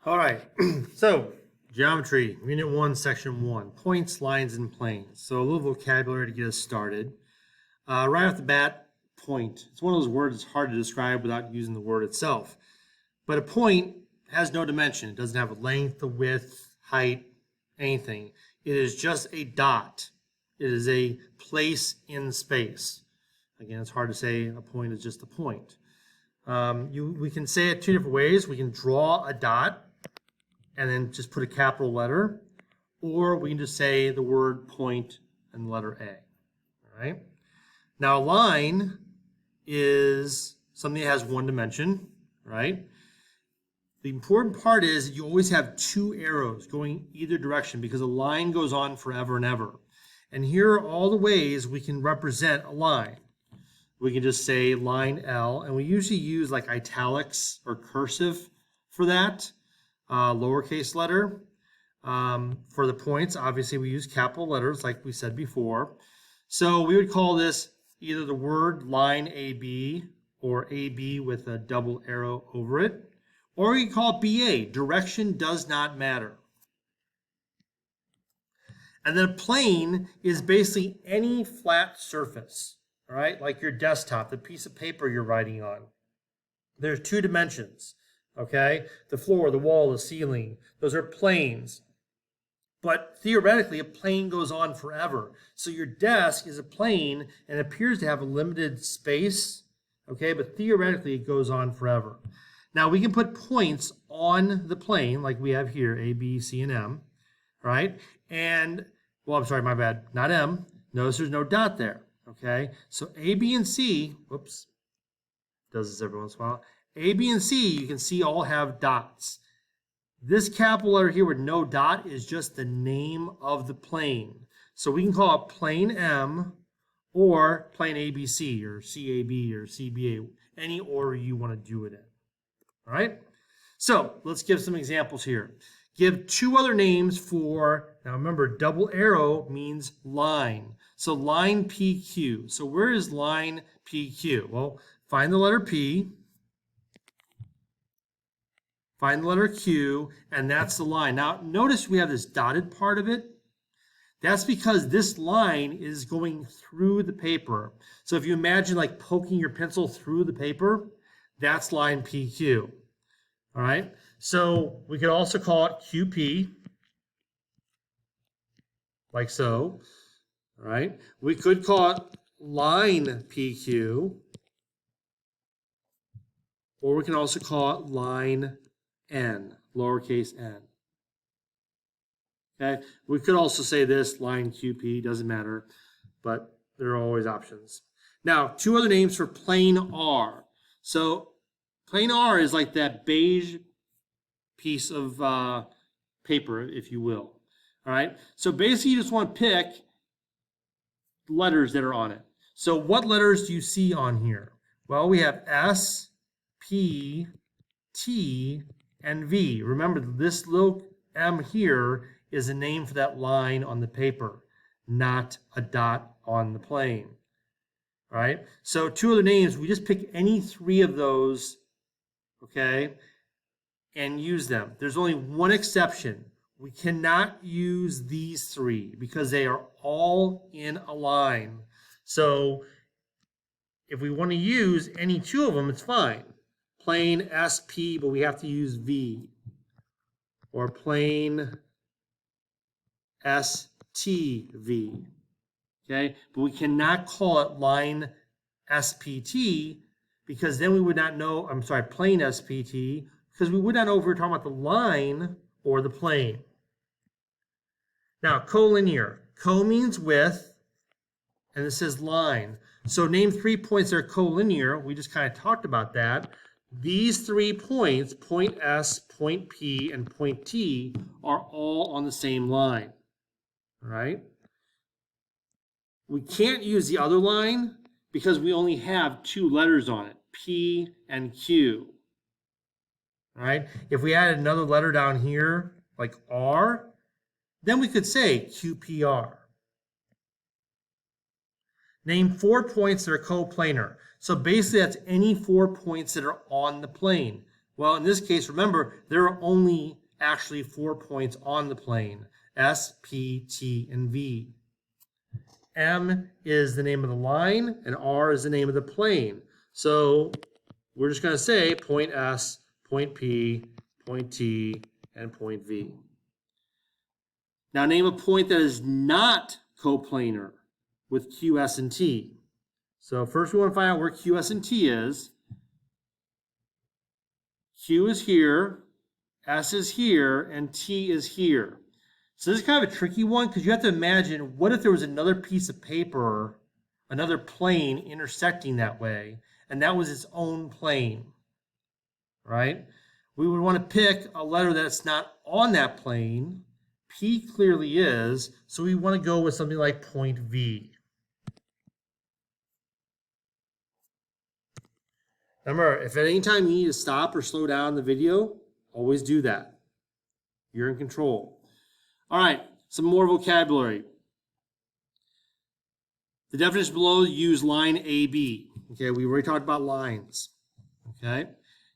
All right, so geometry, Unit 1, Section 1, points, lines, and planes. So a little vocabulary to get us started. Right off the bat, point. It's one of those words that's hard to describe without using the word itself. But a point has no dimension. It doesn't have a length, a width, height, anything. It is just a dot. It is a place in space. Again, it's hard to say a point is just a point. We can say it two different ways. We can draw a dot and then just put a capital letter, or we can just say the word point and the letter A. All right. Now, a line is something that has one dimension, right? The important part is that you always have two arrows going either direction because a line goes on forever and ever. And here are all the ways we can represent a line. We can just say line L, and we usually use like italics or cursive for that, lowercase letter. For the points, obviously we use capital letters like we said before. So we would call this either the word line AB or AB with a double arrow over it, or you can call it BA, direction does not matter. And then a plane is basically any flat surface, all right, like your desktop, the piece of paper you're writing on. There's two dimensions, okay? The floor, the wall, the ceiling, those are planes. But theoretically, a plane goes on forever. So your desk is a plane and appears to have a limited space, okay? But theoretically, it goes on forever. Now, we can put points on the plane like we have here, A, B, C, and M, right? And, well, I'm sorry, my bad, not M. Notice there's no dot there, okay? So A, B, and C, whoops, does this every once in a while. A, B, and C, you can see all have dots. This capital letter here with no dot is just the name of the plane. So we can call it plane M or plane ABC or CAB or CBA, any order you want to do it in. All right? So let's give some examples here. Give two other names for, now remember, double arrow means line. So line PQ. So where is line PQ? Well, find the letter P. Find the letter Q, and that's the line. Now, notice we have this dotted part of it. That's because this line is going through the paper. So if you imagine like poking your pencil through the paper, that's line PQ. All right? So we could also call it QP, like so. All right? We could call it line PQ, or we can also call it line N, lowercase n. Okay, we could also say this, line QP, doesn't matter, but there are always options. Now, two other names for plane R. So plane R is like that beige piece of paper, if you will. All right, so basically you just want to pick letters that are on it. So what letters do you see on here? Well, we have S, P, T, and V. Remember, this little M here is a name for that line on the paper, not a dot on the plane. All right? So two other names, we just pick any three of those, okay, and use them. There's only one exception. We cannot use these three because they are all in a line. So if we want to use any two of them, it's fine. Plane SP, but we have to use V. Or plane STV. Okay? But we cannot call it line SPT because then we would not know, I'm sorry, plane SPT, because we would not know if we were talking about the line or the plane. Now, collinear. Co means with, and this says line. So name 3 points that are collinear. We just kind of talked about that. These 3 points, point S, point P, and point T, are all on the same line. All right? We can't use the other line because we only have 2 letters on it, P and Q. All right? If we added another letter down here, like R, then we could say QPR. Name 4 points that are coplanar. So basically that's any 4 points that are on the plane. Well, in this case, remember, there are only actually 4 points on the plane, S, P, T, and V. M is the name of the line, and R is the name of the plane. So we're just going to say point S, point P, point T, and point V. Now name a point that is not coplanar with Q, S, and T. So first we want to find out where Q, S, and T is. Q is here, S is here, and T is here. So this is kind of a tricky one because you have to imagine, what if there was another piece of paper, another plane intersecting that way, and that was its own plane, right? We would want to pick a letter that's not on that plane. P clearly is, so we want to go with something like point V. Remember, if at any time you need to stop or slow down the video, always do that. You're in control. All right, some more vocabulary. The definition below, use line AB. Okay, we already talked about lines. Okay,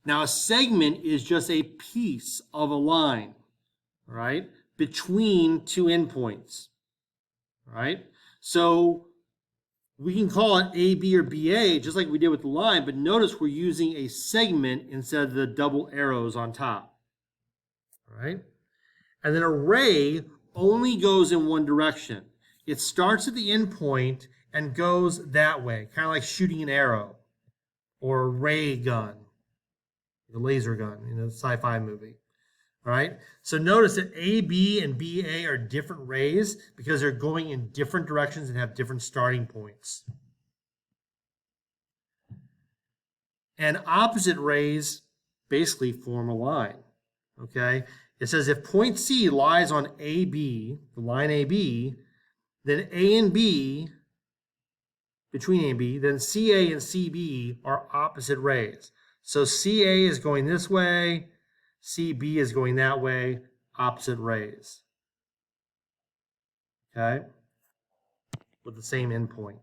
now a segment is just a piece of a line, right, between two endpoints, right? So we can call it AB or BA just like we did with the line, but notice we're using a segment instead of the double arrows on top, right? And then a ray only goes in one direction. It starts at the endpoint and goes that way, kind of like shooting an arrow or a ray gun, the laser gun in a sci-fi movie. All right, so notice that AB and BA are different rays because they're going in different directions and have different starting points. And opposite rays basically form a line, okay? It says if point C lies on AB, the line AB, then A and B, between A and B, then CA and CB are opposite rays. So CA is going this way, CB is going that way, opposite rays. Okay? With the same endpoint.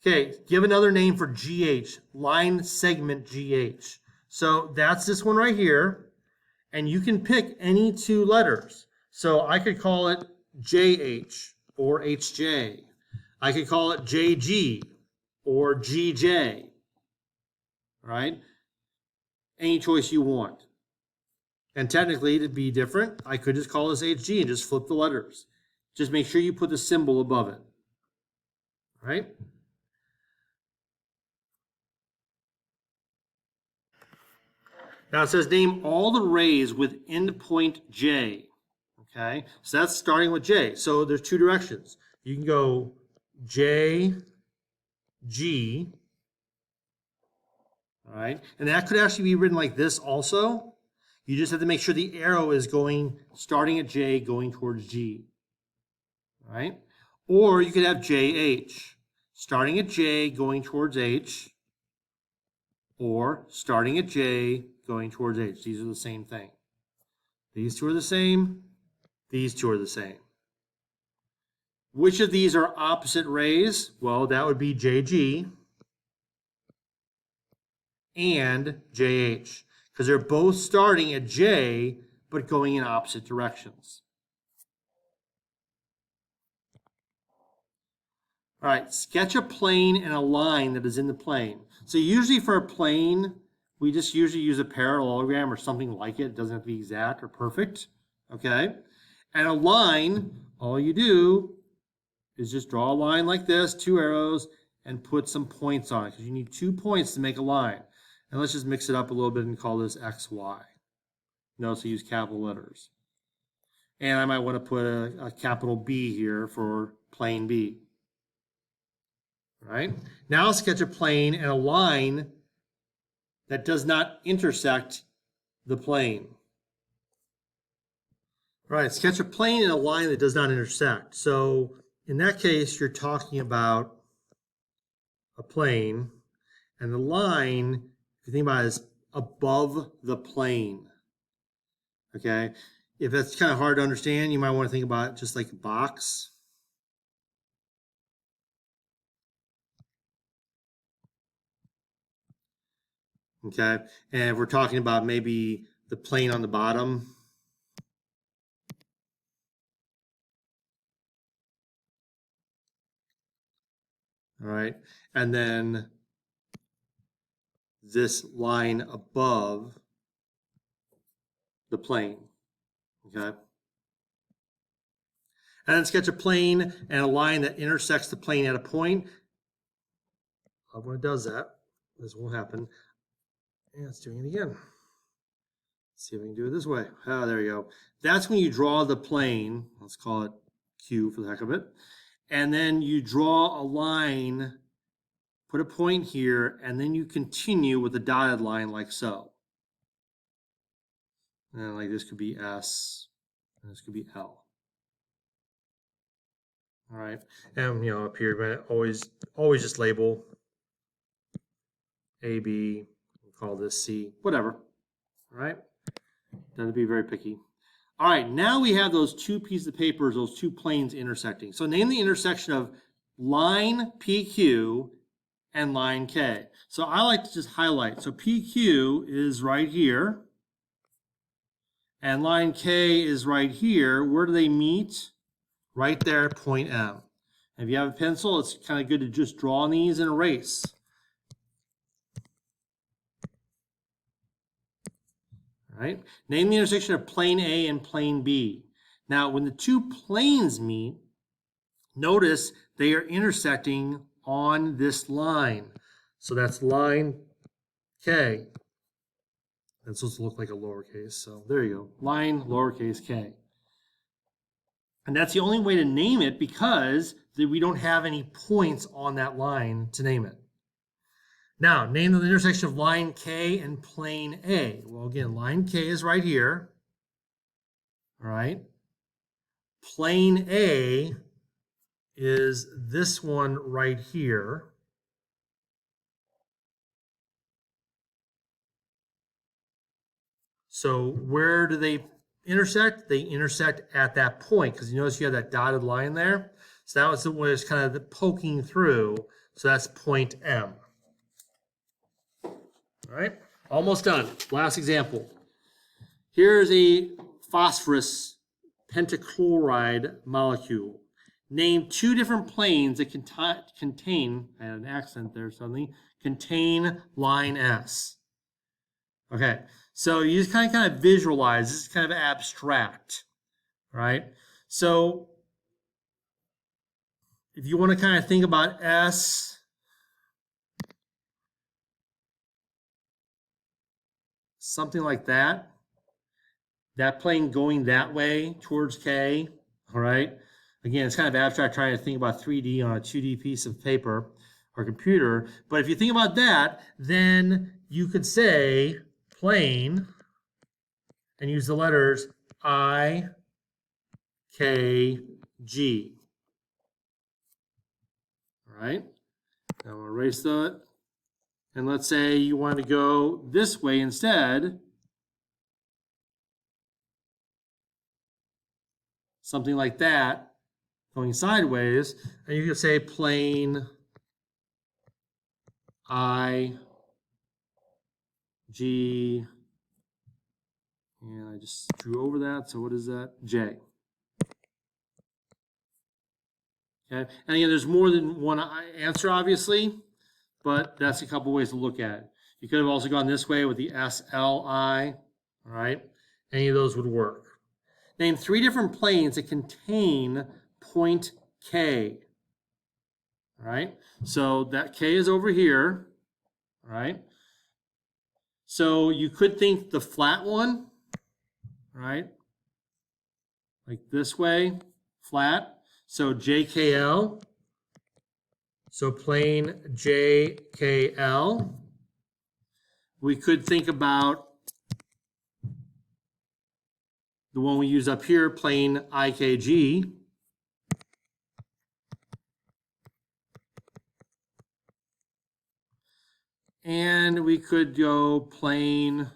Okay, give another name for GH, line segment GH. So that's this one right here, and you can pick any two letters. So I could call it JH or HJ. I could call it JG or GJ, right? Any choice you want. And technically, to be different, I could just call this HG and just flip the letters. Just make sure you put the symbol above it. All right? Now it says name all the rays with endpoint J. Okay? So that's starting with J. So there's two directions. You can go J, G. All right? And that could actually be written like this also. You just have to make sure the arrow is going, starting at J, going towards G. All right? Or you could have JH, starting at J, going towards H, or starting at J, going towards H. These are the same thing. These two are the same. These two are the same. Which of these are opposite rays? Well, that would be JG and JH, because they're both starting at J, but going in opposite directions. All right, sketch a plane and a line that is in the plane. So usually for a plane, we just usually use a parallelogram or something like it. It doesn't have to be exact or perfect, okay? And a line, all you do is just draw a line like this, two arrows, and put some points on it, because you need 2 points to make a line. And let's just mix it up a little bit and call this XY. Notice I use capital letters. And I might want to put a capital B here for plane B. Right? Now sketch a plane and a line that does not intersect the plane. Right, sketch a plane and a line that does not intersect. So in that case, you're talking about a plane, and the line, if you think about it, is above the plane. Okay? If that's kind of hard to understand, you might want to think about it just like a box. Okay, and if we're talking about maybe the plane on the bottom, all right, and then this line above the plane, okay? And then sketch a plane and a line that intersects the plane at a point. When it does that, this will happen. And it's doing it again. Let's see if we can do it this way. Ah, there you go. That's when you draw the plane. Let's call it Q for the heck of it. And then you draw a line, put a point here, and then you continue with a dotted line like so. And like this could be S, and this could be L. All right, and up here, always just label A, B, we'll call this C, whatever. All right, that'd be very picky. All right, now we have those two pieces of paper, those two planes intersecting. So name the intersection of line PQ and line K. So I like to just highlight. So PQ is right here, and line K is right here. Where do they meet? Right there at point M. If you have a pencil, it's kind of good to just draw on these and erase. All right. Name the intersection of plane A and plane B. Now, when the two planes meet, notice they are intersecting on this line. So that's line K. That's supposed to look like a lowercase. So there you go. Line lowercase k. And that's the only way to name it because we don't have any points on that line to name it. Now, name the intersection of line K and plane A. Well, again, line K is right here. All right. Plane A is this one right here. So where do they intersect? They intersect at that point because you notice you have that dotted line there. So that was the way it's kind of poking through. So that's point M. All right, almost done. Last example. Here's a phosphorus pentachloride molecule. Name two different planes that contain, I had an accent there suddenly, contain line S. Okay, so you just kind of visualize, this is kind of abstract, right? So if you want to kind of think about S, something like that, that plane going that way towards K, all right? Again, it's kind of abstract trying to think about 3D on a 2D piece of paper or computer. But if you think about that, then you could say plane and use the letters I, K, G. All right? Now I'm going to erase that. And let's say you want to go this way instead. Something like that, going sideways. And you could say plane I, G, and I just drew over that. So what is that? J. Okay. And again, there's more than one answer, obviously, but that's a couple ways to look at it. You could have also gone this way with the SLI. All right. Any of those would work. Name three different planes that contain point K. All right. So that K is over here. All right. So you could think the flat one, right? Like this way, flat. So JKL. So plane JKL. We could think about the one we use up here, plane IKG. And we could go plane,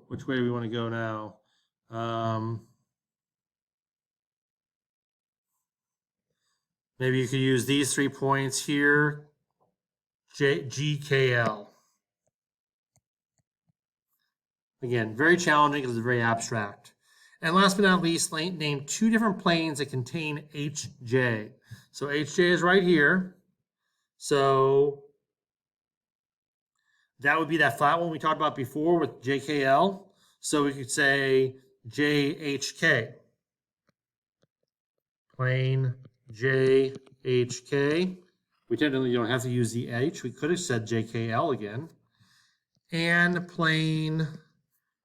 which way do we want to go now? Maybe you could use these 3 points here, GKL. Again, very challenging because it's very abstract. And last but not least, name two different planes that contain HJ. So HJ is right here. So that would be that flat one we talked about before with JKL. So we could say JHK. Plane JHK. We technically don't have to use the H. We could have said JKL again. And plane,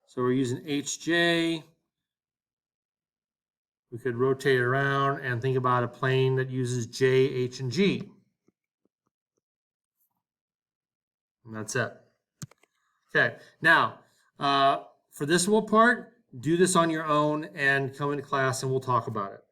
so we're using HJ. We could rotate it around and think about a plane that uses J, H, and G. And that's it. Okay, now, for this little part, do this on your own and come into class and we'll talk about it.